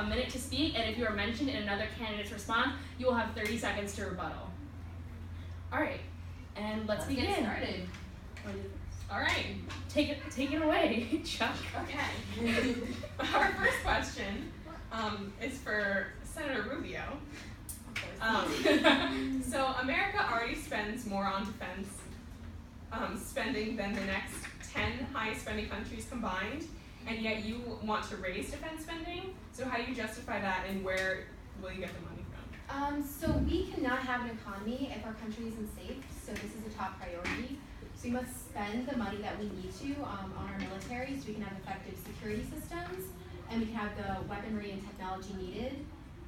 minute to speak, and if you are mentioned in another candidate's response, you will have 30 seconds to rebuttal. All right, and let's begin. Get started. All right. Take it away, Chuck. Okay. Our first question is for Senator Rubio. So America already spends more on defense spending than the next 10 highest spending countries combined, and yet you want to raise defense spending. So how do you justify that, and where will you get the money from? So we cannot have an economy if our country isn't safe, so this is a top priority. So we must spend the money that we need to on our military so we can have effective security systems and we can have the weaponry and technology needed.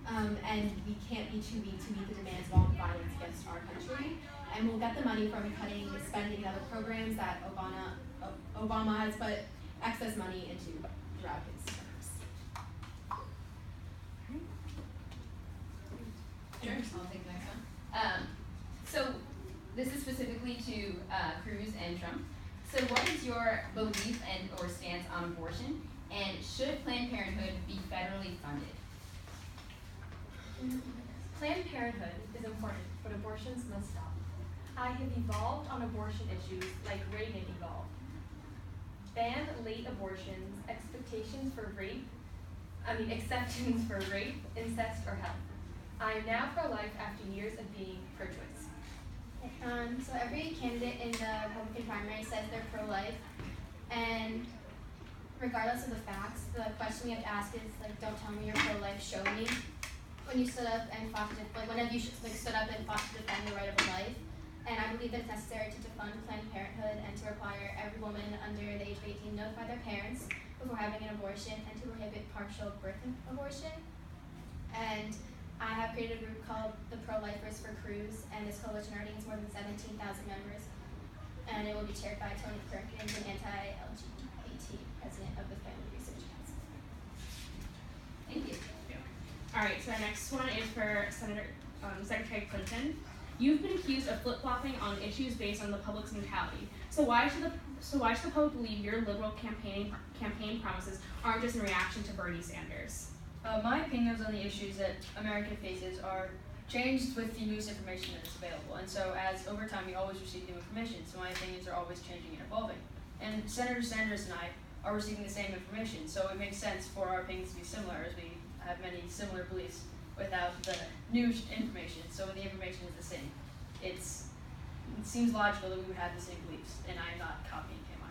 And we can't be too weak to meet the demands of all the violence against our country. And we'll get the money from cutting spending in other programs that Obama has put excess money into throughout his terms. Sure, I'll take the next one. So this is specifically to Cruz and Trump. So what is your belief and or stance on abortion? And should Planned Parenthood be federally funded? Planned Parenthood is important, but abortions must stop. I have evolved on abortion issues like Reagan evolved. Ban late abortions, acceptance for rape, incest, or health. I am now pro-life after years of being pro-choice. So every candidate in the Republican primary says they're pro-life, and regardless of the facts, the question we have to ask is like, don't tell me you're pro-life, show me. When you stood up and fought to, when have you stood up and fought to defend the right of a life? And I believe that it's necessary to defund Planned Parenthood and to require every woman under the age of 18 notify their parents before having an abortion and to prohibit partial birth abortion. And I have created a group called the Pro-Lifers for Cruz, and this coalition already has more than 17,000 members. And it will be chaired by Tony Perkins, an anti-LGBT president of the Family Research Council. Thank you. All right, so our next one is for Secretary Clinton. You've been accused of flip-flopping on issues based on the public's mentality. So why should the public believe your liberal campaign promises aren't just in reaction to Bernie Sanders? My opinions on the issues that America faces are changed with the newest information that is available. And so as over time we always receive new information, so my opinions are always changing and evolving. And Senator Sanders and I are receiving the same information, so it makes sense for our opinions to be similar as we have many similar beliefs without the new information. So when the information is the same, it seems logical that we would have the same beliefs. And I am not copying him,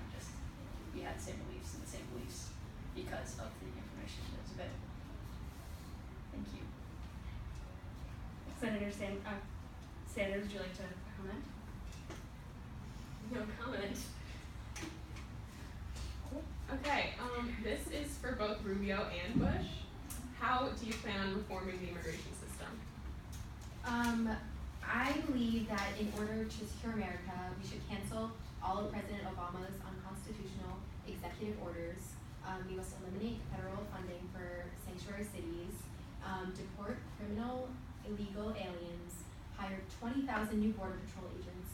we had the same beliefs and the same beliefs because of the information that is available. Thank you. Senator Sanders, would you like to comment? No comment. Okay, this is for both Rubio and Bush. How do you plan on reforming the immigration system? I believe that in order to secure America, we should cancel all of President Obama's unconstitutional executive orders. We must eliminate federal funding for sanctuary cities, deport criminal, illegal aliens, hire 20,000 new Border Patrol agents,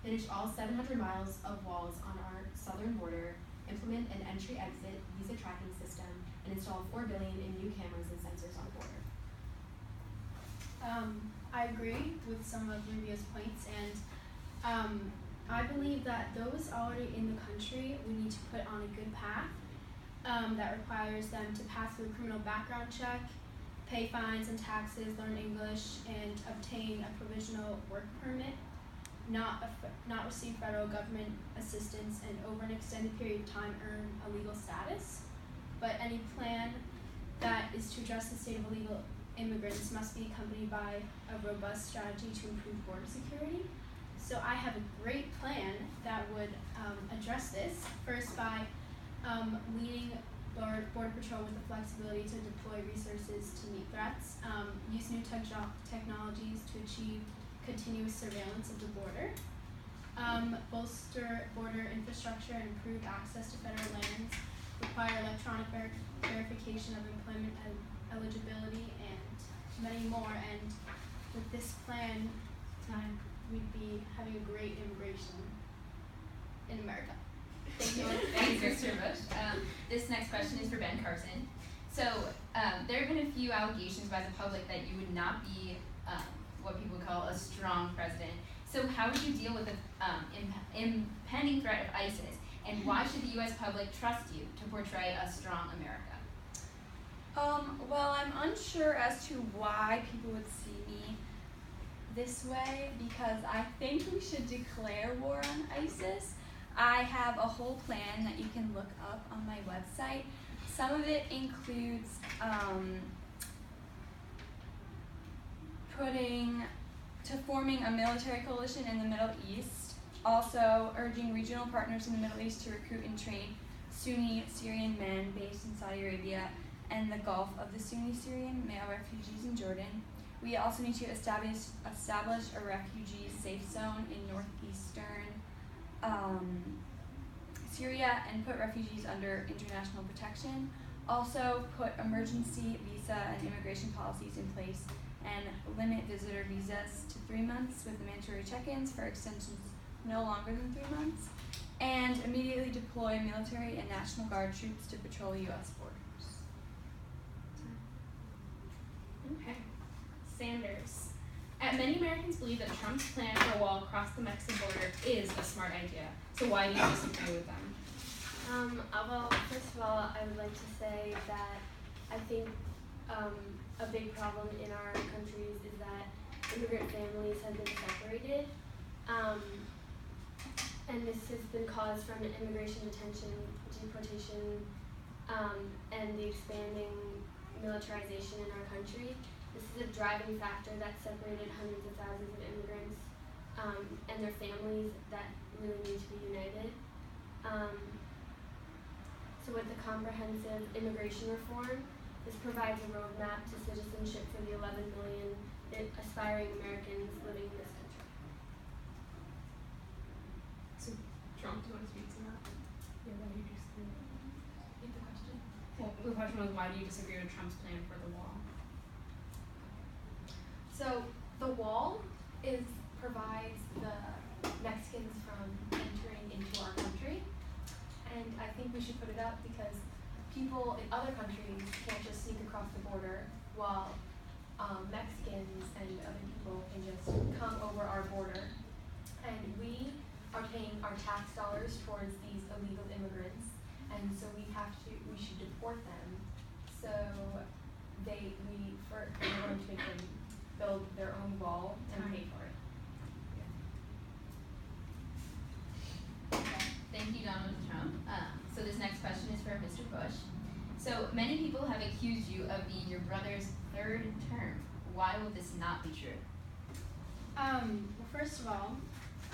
finish all 700 miles of walls on our southern border, implement an entry-exit visa tracking system, and install $4 billion in new cameras and sensors on the border. I agree with some of Rubio's points, and I believe that those already in the country, we need to put on a good path that requires them to pass through a criminal background check, pay fines and taxes, learn English, and obtain a provisional work permit, not receive federal government assistance, and over an extended period of time earn a legal status. But any plan that is to address the state of illegal immigrants must be accompanied by a robust strategy to improve border security. So I have a great plan that would address this, first by leading Border Patrol with the flexibility to deploy resources to meet threats, use new technologies to achieve continuous surveillance of the border, bolster border infrastructure and improve access to federal lands, require electronic verification of employment eligibility, and many more. And with this plan, we'd be having a great immigration in America. Thank you. Thank you, Mr. Bush. This next question is for Ben Carson. So there have been a few allegations by the public that you would not be what people call a strong president. So how would you deal with the impending threat of ISIS, and why should the U.S. public trust you to portray a strong America? Well, I'm unsure as to why people would see me this way, because I think we should declare war on ISIS. I have a whole plan that you can look up on my website. Some of it includes forming a military coalition in the Middle East, also urging regional partners in the Middle East to recruit and train Sunni Syrian men based in Saudi Arabia and the Gulf of the Sunni Syrian male refugees in Jordan. We also need to establish a refugee safe zone in northeastern Syria and put refugees under international protection. Also put emergency visa and immigration policies in place and limit visitor visas to 3 months with mandatory check-ins for extensions no longer than 3 months. And immediately deploy military and National Guard troops to patrol U.S. borders. Okay. Sanders. Many Americans believe that Trump's plan for a wall across the Mexican border is a smart idea. So why do you disagree with them? Well, first of all, I would like to say that I think a big problem in our countries is that immigrant families have been separated. And this has been caused from immigration detention, deportation, and the expanding militarization in our country. This is a driving factor that separated hundreds of thousands of immigrants and their families that really need to be united. So with the comprehensive immigration reform, this provides a roadmap to citizenship for the 11 million aspiring Americans living in this country. So, Trump, do you want to speak to that? Yeah, why do you disagree? Repeat the question. Well, the question was, why do you disagree with Trump's plan for the wall? So the wall provides the Mexicans from entering into our country, and I think we should put it up because people in other countries can't just sneak across the border, while Mexicans and other people can just come over our border, and we are paying our tax dollars towards these illegal immigrants, and so we should deport them. So we're going to make them build their own wall and pay for it. Okay. Thank you, Donald Trump. So this next question is for Mr. Bush. So many people have accused you of being your brother's third term. Why will this not be true? Well, first of all,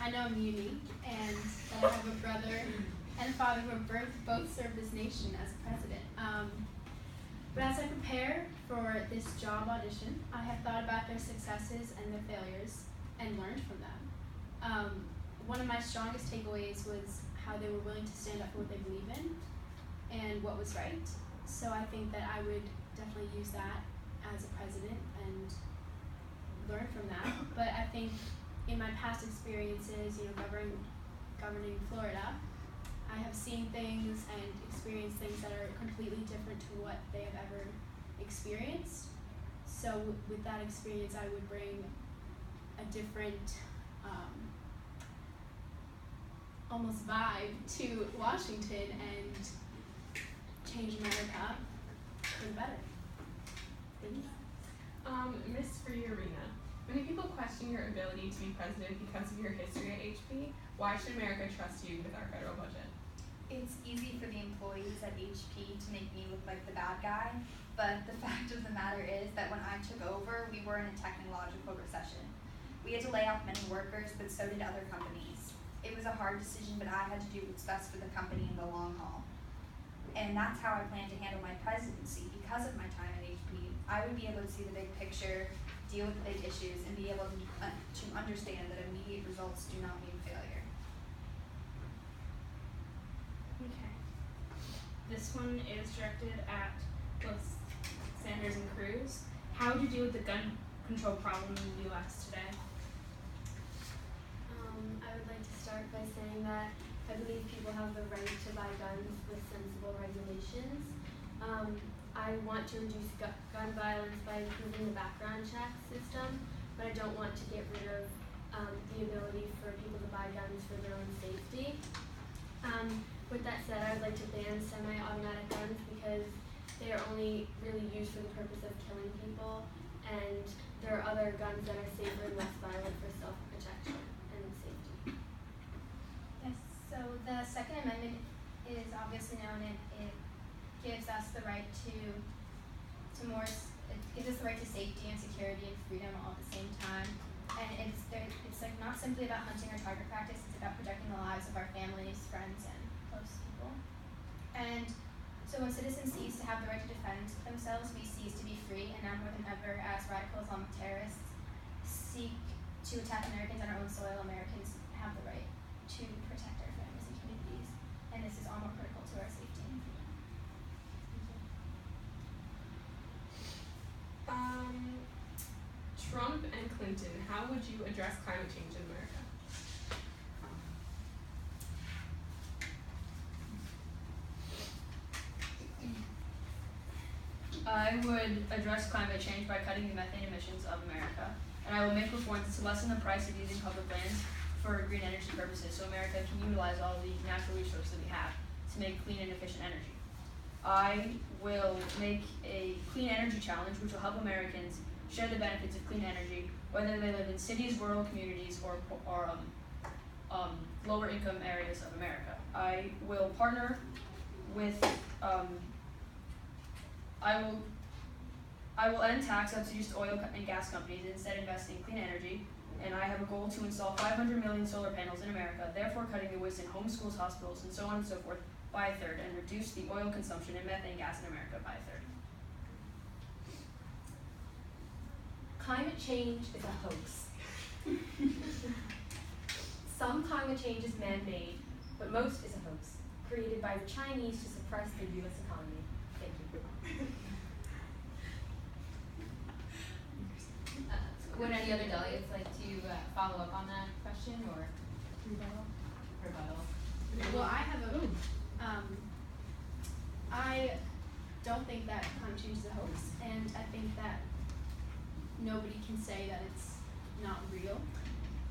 I know I'm unique and that I have a brother and a father who have both served this nation as president. But as I prepare for this job audition, I have thought about their successes and their failures and learned from them. One of my strongest takeaways was how they were willing to stand up for what they believe in and what was right. So I think that I would definitely use that as a president and learn from that. But I think in my past experiences, governing Florida, I have seen things and experienced things that are completely different to what they have ever experienced. So with that experience, I would bring a different almost vibe to Washington and change America for the better. Thank you. Miss Friarina, many people question your ability to be president because of your history at HP. Why should America trust you with our federal budget? It's easy for the employees at HP to make me look like the bad guy, but the fact of the matter is that when I took over, we were in a technological recession. We had to lay off many workers, but so did other companies. It was a hard decision, but I had to do what's best for the company in the long haul. And that's how I plan to handle my presidency. Because of my time at HP, I would be able to see the big picture, deal with big issues, and be able to understand that immediate results do not mean failure. Okay. This one is directed at both Sanders and Cruz. How would you deal with the gun control problem in the U.S. today? I would like to start by saying that I believe people have the right to buy guns with sensible regulations. I want to reduce gun violence by improving the background check system, but I don't want to get rid of the ability for people to buy guns for their own safety. With that said, I would like to ban semi-automatic guns because they are only really used for the purpose of killing people, and there are other guns that are safer and less violent for self-protection and safety. Yes, so the Second Amendment is obviously known, and it gives us the right to it gives us the right to safety and security and freedom all at the same time. And it's like not simply about hunting or target practice, it's about protecting the lives of our families, friends, and close people. And so when citizens cease to have the right to defend themselves, we cease to be free, and now more than ever, as radical Islamic terrorists seek to attack Americans on our own soil, Americans have the right to protect our families and communities, and this is all more critical to our safety and freedom. Trump and Clinton, how would you address climate change in America? I would address climate change by cutting the methane emissions of America, and I will make reforms to lessen the price of using public lands for green energy purposes so America can utilize all the natural resources that we have to make clean and efficient energy. I will make a clean energy challenge which will help Americans share the benefits of clean energy, whether they live in cities, rural communities, or lower income areas of America. I will partner with I will end tax subsidies to oil and gas companies and instead invest in clean energy. And I have a goal to install 500 million solar panels in America, therefore cutting the waste in homes, schools, hospitals, and so on and so forth by a third, and reduce the oil consumption and methane gas in America by a third. Climate change is a hoax. Some climate change is man-made, but most is a hoax, created by the Chinese to suppress the U.S. economy. Thank you. Would any other delegates like to follow up on that question or rebuttal? Well, I have a I don't think that climate change is a hoax, and I think that nobody can say that it's not real.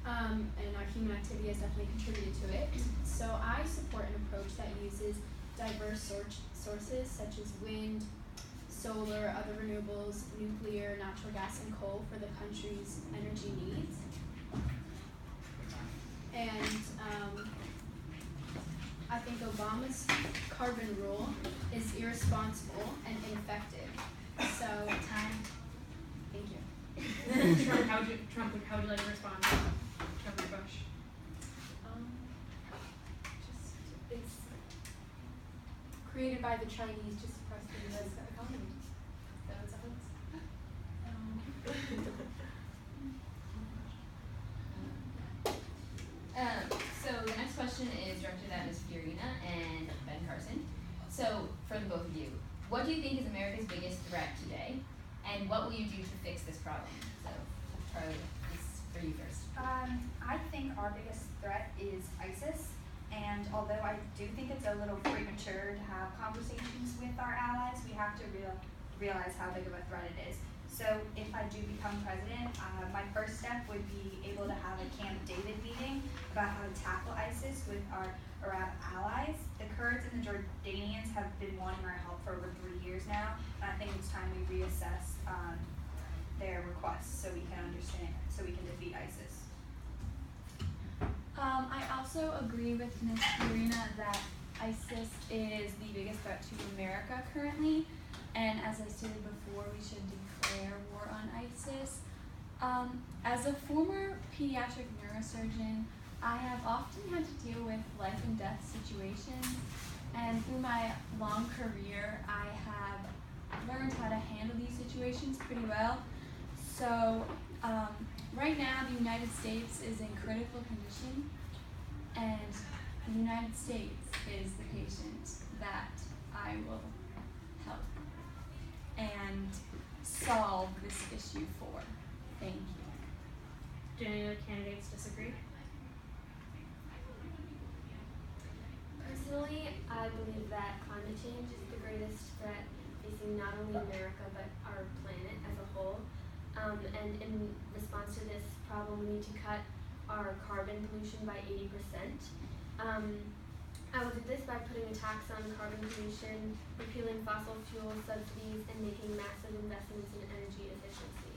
And our human activity has definitely contributed to it. So I support an approach that uses diverse sources such as wind, solar, other renewables, nuclear, natural gas, and coal for the country's energy needs. And I think Obama's carbon rule is irresponsible and ineffective. So, thank you. Trump, how would you like to respond to Trump or Bush? It's created by the Chinese to suppress the U.S. economy. So it's a hoax. So the next question is directed at Ms. Fiorina and Ben Carson. So for the both of you, what do you think is America's biggest threat today, and what will you do to fix this problem? So Charlie, this is for you first. I think our biggest threat is ISIS, and although I do think it's a little premature to have conversations with our allies, we have to realize how big of a threat it is. So if I do become president, my first step would be able to have a Camp David meeting about how to tackle ISIS with our Arab allies. The Kurds and the Jordanians have been wanting our help for over 3 years now, and I think it's time we reassess their requests so we can defeat ISIS. I also agree with Ms. Fiorina that ISIS is the biggest threat to America currently, and as I stated before, we should declare war on ISIS. As a former pediatric neurosurgeon, I have often had to deal with life and death situations, and through my long career, I have learned how to handle these situations pretty well. So right now, the United States is in critical condition, and the United States is the patient that I will help and solve this issue for. Thank you. Do any other candidates disagree? Personally, I believe that climate change is the greatest threat facing not only America but our planet as a whole. And in response to this problem, we need to cut our carbon pollution by 80%. I will do this by putting a tax on carbon pollution, repealing fossil fuel subsidies, and making massive investments in energy efficiency.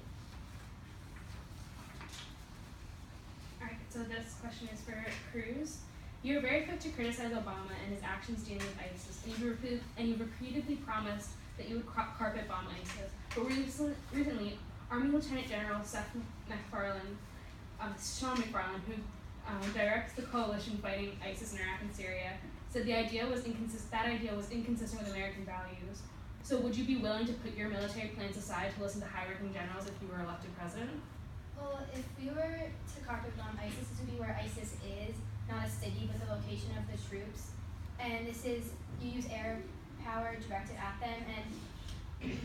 Alright, so this question is for Cruz. You are very quick to criticize Obama and his actions dealing with ISIS, and you've repeatedly promised that you would carpet bomb ISIS. But recently, Army Lieutenant General Sean McFarlane, who directs the coalition fighting ISIS in Iraq and Syria, said that idea was inconsistent with American values. So would you be willing to put your military plans aside to listen to high-ranking generals if you were elected president? Well, if we were to carpet bomb ISIS, this would be where ISIS is, not a city, but the location of the troops. And this is, you use air power directed at them, and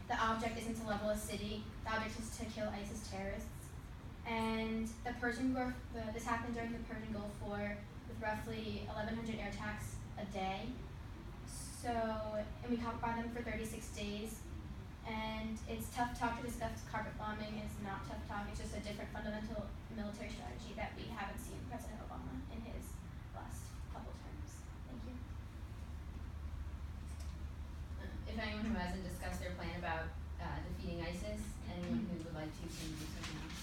the object isn't to level a city, the object is to kill ISIS terrorists. And the Persian Gulf, this happened during the Persian Gulf War with roughly 1,100 air attacks a day. So, and we occupied them for 36 days. And it's tough talk to discuss carpet bombing. It's not tough talk. It's just a different fundamental military strategy that we haven't seen President Obama in his last couple terms. Thank you. If anyone who hasn't discussed their plan about defeating ISIS, anyone who would like to please do something else.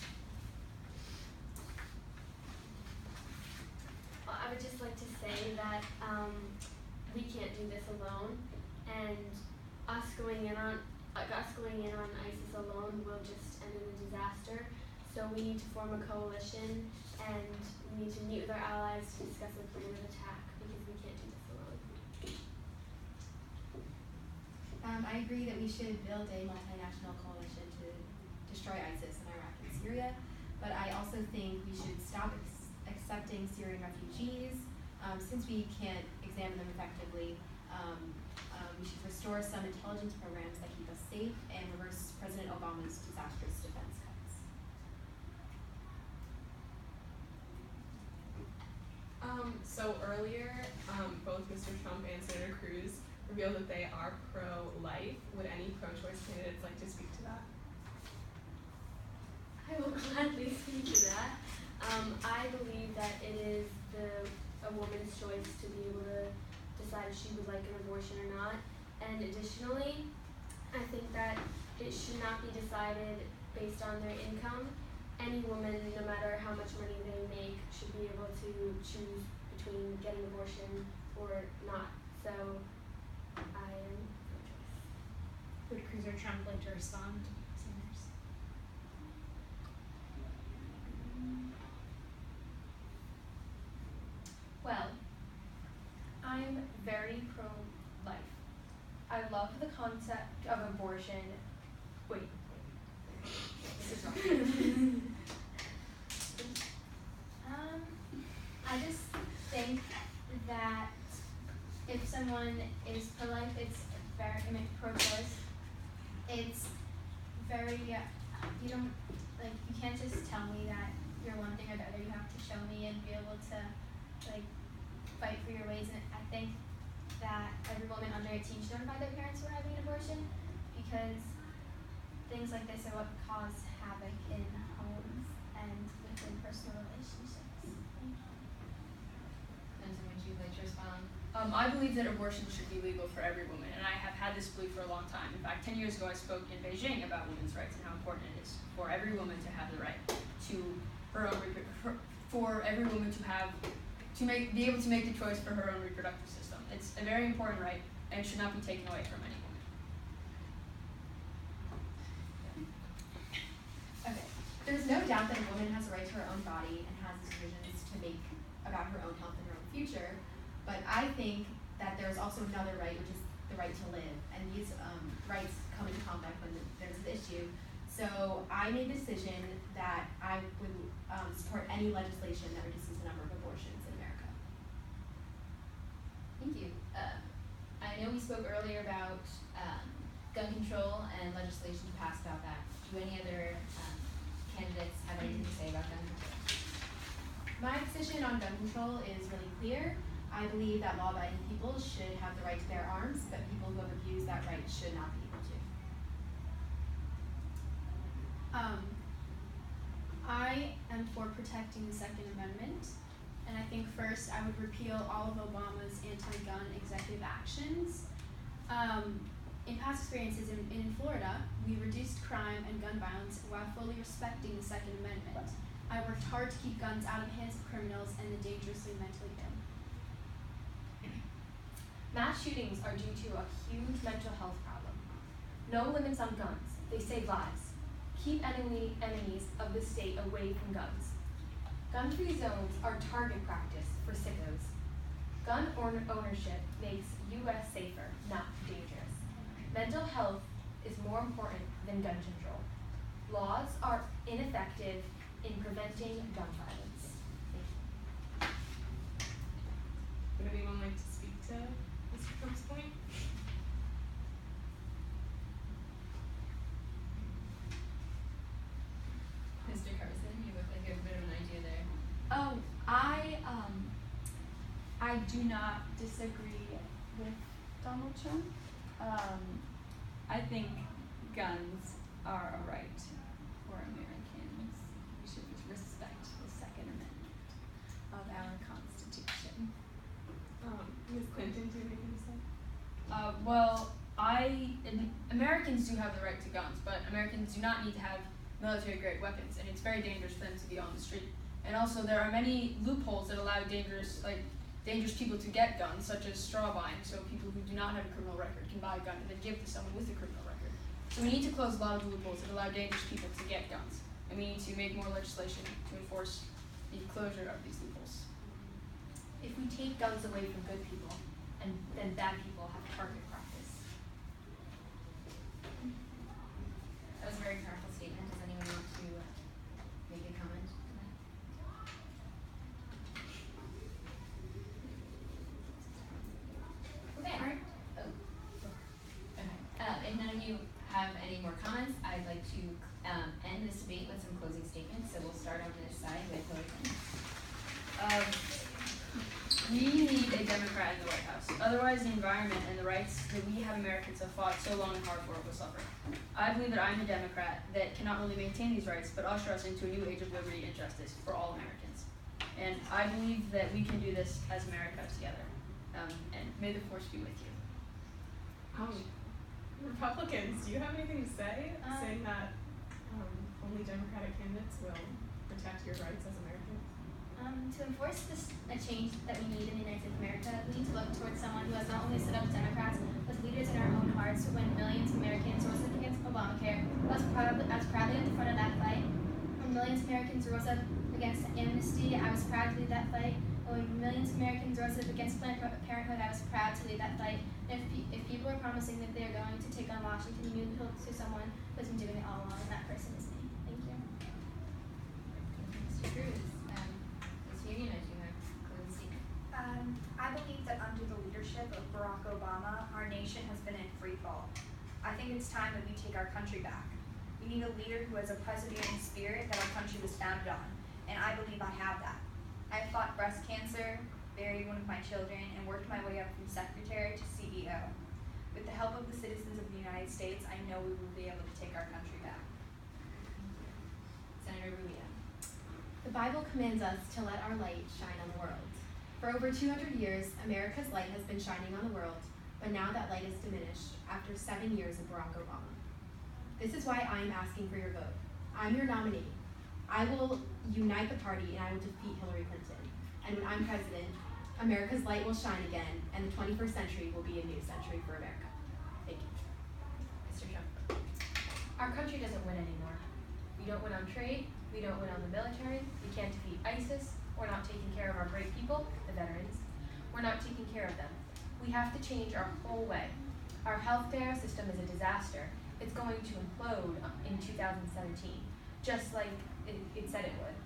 Well, I would just like to say that we can't do this alone, and us going in on ISIS alone will just end in a disaster. So we need to form a coalition, and we need to meet with our allies to discuss a plan of attack, because we can't do this alone. I agree that we should build a multinational coalition to destroy ISIS in Iraq and Syria, but I also think we should stop accepting Syrian refugees. Since we can't examine them effectively, we should restore some intelligence programs that keep us safe and reverse President Obama's disastrous defense cuts. So earlier, both Mr. Trump and Senator Cruz revealed that they are pro-life. Would any pro-choice candidates like to speak to that? I will gladly speak to that. I believe that it is a woman's choice to be able to decide if she would like an abortion or not. And additionally, I think that it should not be decided based on their income. Any woman, no matter how much money they make, should be able to choose between getting an abortion or not. So, I am pro-choice. Would Cruz or Trump like to respond? Seniors? Well, I'm very pro-life. I love the concept of abortion. Wait. This is wrong. I just think that if someone is pro-life, it's very, I mean, pro-choice, it's very, you don't, like, you can't just tell me that you're one thing or the other. You have to show me and be able to, like, fight for your ways. And I think that every woman under 18 should notify their parents for having an abortion, because things like this are what cause havoc in homes and within personal relationships. Benson, would you like to respond? I believe that abortion should be legal for every woman, and I have had this belief for a long time. In fact, 10 years ago I spoke in Beijing about women's rights and how important it is for every woman to have the right to her own for every woman to have be able to make the choice for her own reproductive system. It's a very important right and should not be taken away from any woman. Okay. There's no doubt that a woman has a right to her own body and has decisions to make about her own health and her own future, but I think that there's also another right, which is the right to live, and these rights come into conflict when there's an issue. So I made the decision that I would support any legislation that reduces the number of abortions in America. Thank you. I know we spoke earlier about gun control and legislation passed about that. Do any other candidates have anything to say about gun control? My position on gun control is really clear. I believe that law-abiding people should have the right to bear arms, but people who have abused that right should not be able to. I am for protecting the Second Amendment, and I think first I would repeal all of Obama's anti-gun executive actions. In past experiences in Florida, we reduced crime and gun violence while fully respecting the Second Amendment. I worked hard to keep guns out of the hands of criminals and the dangerously mentally ill. Mass shootings are due to a huge mental health problem. No limits on guns. They save lives. Keep enemies of the state away from guns. Gun-free zones are target practice for sickos. Gun ownership makes U.S. safer, not dangerous. Mental health is more important than gun control. Laws are ineffective in preventing gun violence. Thank you. Would anyone like to speak to Mr. Trump's point? Mr. Carson, you look like you have a bit of an idea there. Oh, I do not disagree with Donald Trump. I think guns are a right for Americans. We should respect the Second Amendment of our Constitution. Ms. Clinton, do you have anything to say? Well, Americans do have the right to guns, but Americans do not need to have military-grade weapons, and it's very dangerous for them to be on the street. And also, there are many loopholes that allow dangerous people to get guns, such as straw buying, so people who do not have a criminal record can buy a gun and then give to someone with a criminal record. So we need to close a lot of the loopholes that allow dangerous people to get guns, and we need to make more legislation to enforce the closure of these loopholes. If we take guns away from good people, and then bad people have target practice. That was a very powerful statement. Does anyone want to make a comment to that? Okay. Oh. Okay. If none of you have any more comments, I'd like to end this debate with some closing statements. So we'll start on this side with Hillary Clinton. We need a Democrat in the White House. Otherwise, the environment and the rights that we have Americans have fought so long and hard for will suffer. I believe that I'm a Democrat that can not only maintain these rights, but usher us into a new age of liberty and justice for all Americans. And I believe that we can do this as America together. And may the force be with you. Republicans, do you have anything to say? Saying that only Democratic candidates will protect your rights as Americans? To enforce a change that we need in the United States of America, we need to look towards someone who has not only stood up to Democrats, but leaders in our own hearts when millions of Americans rose up against Obamacare. I was proudly at the front of that fight. When millions of Americans rose up against amnesty, I was proud to lead that fight. And when millions of Americans rose up against Planned Parenthood, I was proud to lead that fight. And if people are promising that they are going to take on Washington, you need to look to someone who has been doing it all along, and that person is me. Thank you. Mr. Cruz, Ms. Union, I do have closing statement. I believe that under the leadership of Barack Obama, our nation has been in free fall. I think it's time that we take our country back. We need a leader who has a persevering spirit that our country was founded on, and I believe I have that. I fought breast cancer, buried one of my children, and worked my way up from secretary to CEO. With the help of the citizens of the United States, I know we will be able to take our country back. Senator Rubio. The Bible commands us to let our light shine on the world. For over 200 years, America's light has been shining on the world, but now that light is diminished after 7 years of Barack Obama. This is why I am asking for your vote. I'm your nominee. I will unite the party and I will defeat Hillary Clinton. And when I'm president, America's light will shine again, and the 21st century will be a new century for America. Thank you. Mr. Trump. Our country doesn't win anymore. We don't win on trade, we don't win on the military, we can't defeat ISIS, we're not taking care of our brave people, the veterans. We're not taking care of them. We have to change our whole way. Our healthcare system is a disaster. It's going to implode in 2017, just like it said it would.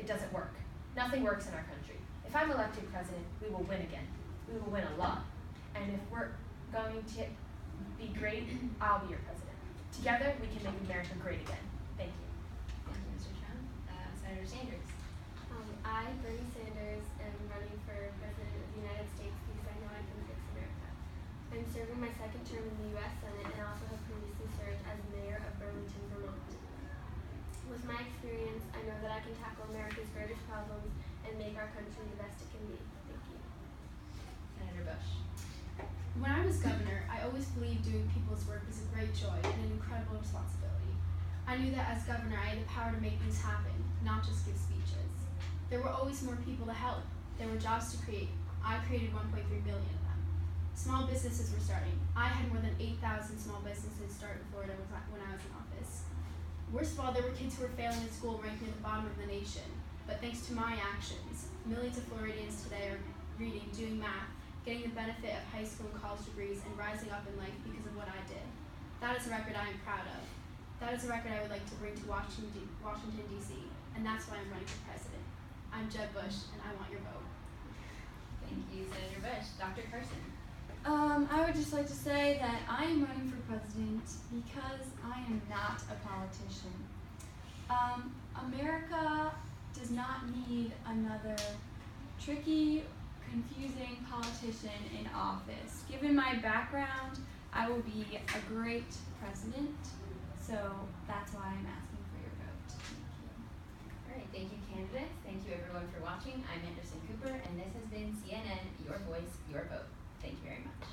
It doesn't work. Nothing works in our country. If I'm elected president, we will win again. We will win a lot. And if we're going to be great, I'll be your president. Together, we can make America great again. Thank you. Thank you, Mr. Trump. Senator Sanders. I, Bernie Sanders, am running for President of the United States serving my second term in the U.S. Senate and also have previously served as mayor of Burlington, Vermont. With my experience, I know that I can tackle America's greatest problems and make our country the best it can be. Thank you. Senator Bush. When I was governor, I always believed doing people's work was a great joy and an incredible responsibility. I knew that as governor, I had the power to make things happen, not just give speeches. There were always more people to help. There were jobs to create. I created 1.3 million of them. Small businesses were starting. I had more than 8,000 small businesses start in Florida when I was in office. Worst of all, there were kids who were failing in school ranking at the bottom of the nation. But thanks to my actions, millions of Floridians today are reading, doing math, getting the benefit of high school and college degrees, and rising up in life because of what I did. That is a record I am proud of. That is a record I would like to bring to Washington, D.C., and that's why I'm running for president. I'm Jeb Bush, and I want your vote. Thank you, Senator Bush. Dr. Carson. I would just like to say that I am running for president because I am not a politician. America does not need another tricky, confusing politician in office. Given my background, I will be a great president, so that's why I'm asking for your vote. Thank you. All right, thank you, candidates. Thank you, everyone, for watching. I'm Anderson Cooper, and this has been CNN, Your Voice, Your Vote. Thank you very much.